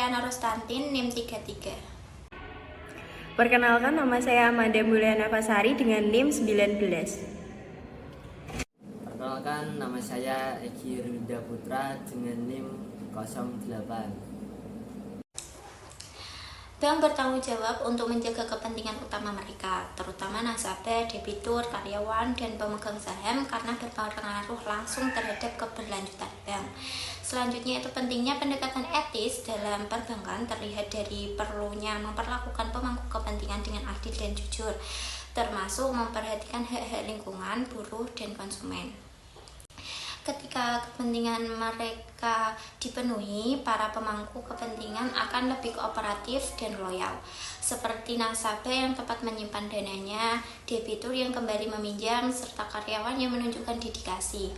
Ariana Rostantin, NIM 33. Perkenalkan, nama saya Amanda Mulyana Fasari dengan NIM 19. Perkenalkan, nama saya Egi Rinda Putra dengan NIM 08. Bank bertanggung jawab untuk menjaga kepentingan utama mereka, terutama nasabah, debitur, karyawan, dan pemegang saham karena berpengaruh langsung terhadap keberlanjutan bank. Selanjutnya itu pentingnya pendekatan etis dalam perbankan terlihat dari perlunya memperlakukan pemangku kepentingan dengan adil dan jujur, termasuk memperhatikan hak-hak lingkungan, buruh, dan konsumen. Ketika kepentingan mereka dipenuhi, para pemangku kepentingan akan lebih kooperatif dan loyal, seperti nasabah yang tepat menyimpan dananya, debitur yang kembali meminjam, serta karyawan yang menunjukkan dedikasi.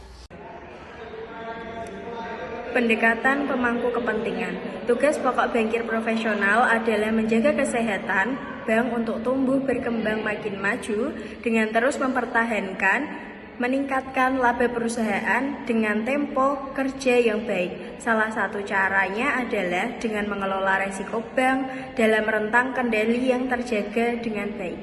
Pendekatan pemangku kepentingan. Tugas pokok bankir profesional adalah menjaga kesehatan bank untuk tumbuh berkembang makin maju dengan terus mempertahankan meningkatkan laba perusahaan dengan tempo kerja yang baik. Salah satu caranya adalah dengan mengelola resiko bank dalam rentang kendali yang terjaga dengan baik.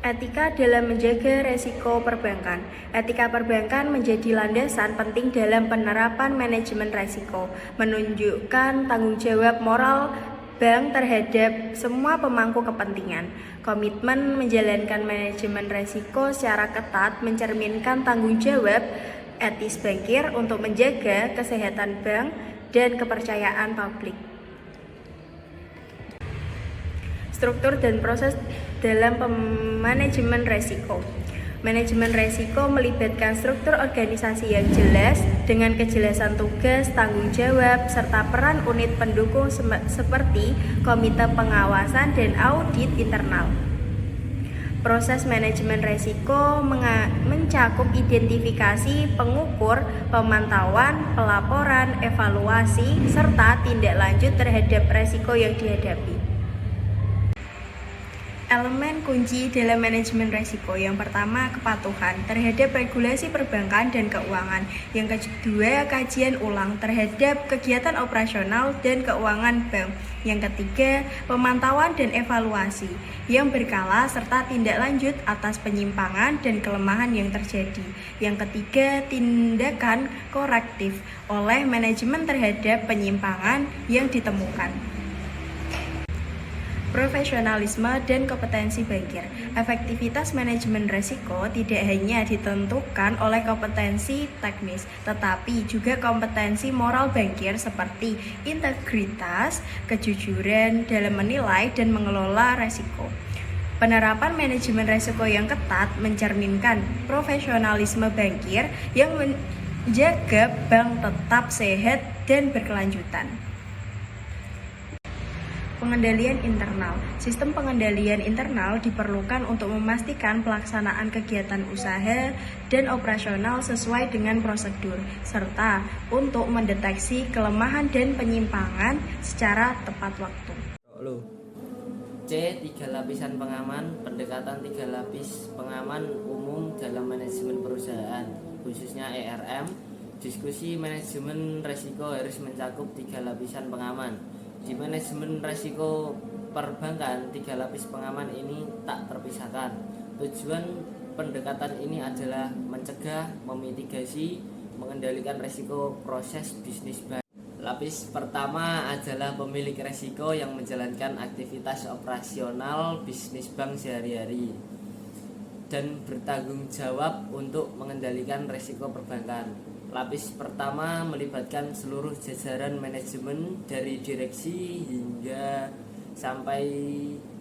Etika dalam menjaga resiko perbankan. Etika perbankan menjadi landasan penting dalam penerapan manajemen resiko, menunjukkan tanggung jawab moral bank terhadap semua pemangku kepentingan. Komitmen menjalankan manajemen resiko secara ketat mencerminkan tanggung jawab etis bankir untuk menjaga kesehatan bank dan kepercayaan publik. Struktur dan proses dalam manajemen resiko. Manajemen resiko melibatkan struktur organisasi yang jelas dengan kejelasan tugas, tanggung jawab, serta peran unit pendukung seperti komite pengawasan dan audit internal. Proses manajemen resiko mencakup identifikasi, pengukur, pemantauan, pelaporan, evaluasi, serta tindak lanjut terhadap resiko yang dihadapi. Elemen kunci dalam manajemen resiko. Yang pertama, kepatuhan terhadap regulasi perbankan dan keuangan. Yang kedua, kajian ulang terhadap kegiatan operasional dan keuangan bank. Yang ketiga, pemantauan dan evaluasi yang berkala serta tindak lanjut atas penyimpangan dan kelemahan yang terjadi. Yang ketiga, tindakan korektif oleh manajemen terhadap penyimpangan yang ditemukan. Profesionalisme dan kompetensi bankir. Efektivitas manajemen risiko tidak hanya ditentukan oleh kompetensi teknis, tetapi juga kompetensi moral bankir seperti integritas, kejujuran dalam menilai dan mengelola risiko. Penerapan manajemen risiko yang ketat mencerminkan profesionalisme bankir yang menjaga bank tetap sehat dan berkelanjutan. Pengendalian internal. Sistem pengendalian internal diperlukan untuk memastikan pelaksanaan kegiatan usaha dan operasional sesuai dengan prosedur, serta untuk mendeteksi kelemahan dan penyimpangan secara tepat waktu. C. 3 lapisan pengaman. Pendekatan 3 lapis pengaman umum dalam manajemen perusahaan, khususnya ERM. Diskusi manajemen risiko harus mencakup 3 lapisan pengaman. Di manajemen risiko perbankan, 3 lapis pengaman ini tak terpisahkan. Tujuan pendekatan ini adalah mencegah, memitigasi, mengendalikan risiko proses bisnis bank. Lapis pertama adalah pemilik risiko yang menjalankan aktivitas operasional bisnis bank sehari-hari dan bertanggung jawab untuk mengendalikan risiko perbankan. Lapis pertama melibatkan seluruh jajaran manajemen dari direksi hingga sampai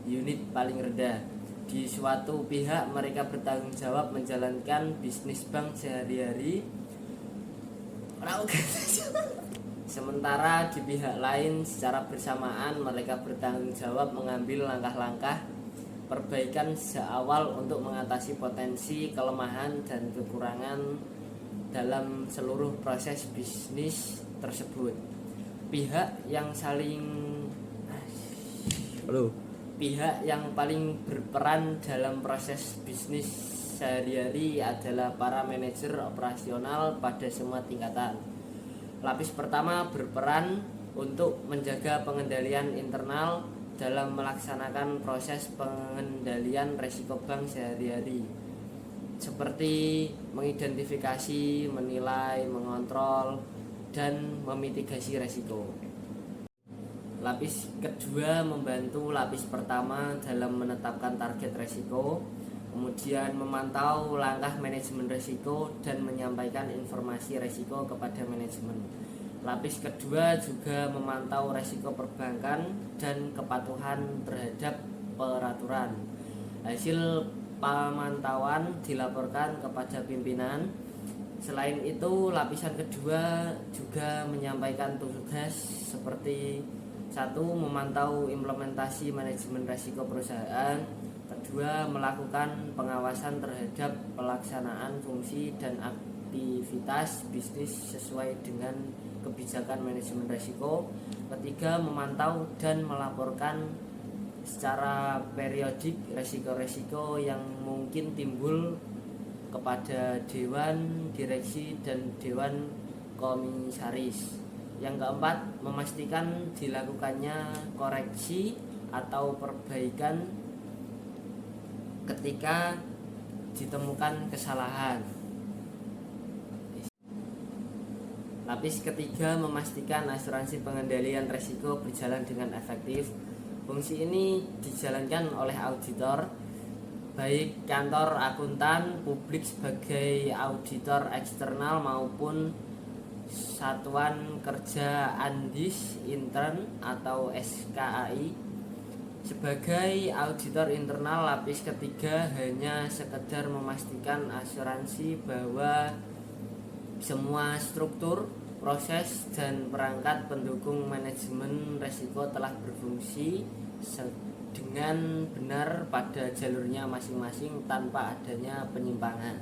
unit paling rendah. Di suatu pihak mereka bertanggung jawab menjalankan bisnis bank sehari-hari. Sementara di pihak lain secara bersamaan mereka bertanggung jawab mengambil langkah-langkah perbaikan sejak awal untuk mengatasi potensi kelemahan dan kekurangan dalam seluruh proses bisnis tersebut. Pihak yang paling berperan dalam proses bisnis sehari-hari adalah para manajer operasional pada semua tingkatan. Lapis pertama berperan untuk menjaga pengendalian internal dalam melaksanakan proses pengendalian resiko bank sehari-hari, seperti mengidentifikasi, menilai, mengontrol, dan memitigasi resiko. Lapis kedua membantu lapis pertama dalam menetapkan target resiko, kemudian memantau langkah manajemen resiko dan menyampaikan informasi resiko kepada manajemen. Lapis kedua juga memantau resiko perbankan dan kepatuhan terhadap peraturan. Hasil pemantauan dilaporkan kepada pimpinan. Selain itu, lapisan kedua juga menyampaikan tugas seperti: 1. Memantau implementasi manajemen risiko perusahaan. 2. Melakukan pengawasan terhadap pelaksanaan fungsi dan aktivitas bisnis sesuai dengan kebijakan manajemen risiko. 3. Memantau dan melaporkan secara periodik risiko-risiko yang mungkin timbul kepada Dewan Direksi dan Dewan Komisaris. Yang keempat, memastikan dilakukannya koreksi atau perbaikan ketika ditemukan kesalahan. Lapis ketiga, memastikan asuransi pengendalian risiko berjalan dengan efektif. Fungsi ini dijalankan oleh auditor, baik kantor akuntan publik sebagai auditor eksternal maupun satuan kerja Andis intern atau SKAI. Sebagai auditor internal, lapis ketiga hanya sekedar memastikan asuransi bahwa semua struktur, proses, dan perangkat pendukung manajemen risiko telah berfungsi dengan benar pada jalurnya masing-masing tanpa adanya penyimpangan.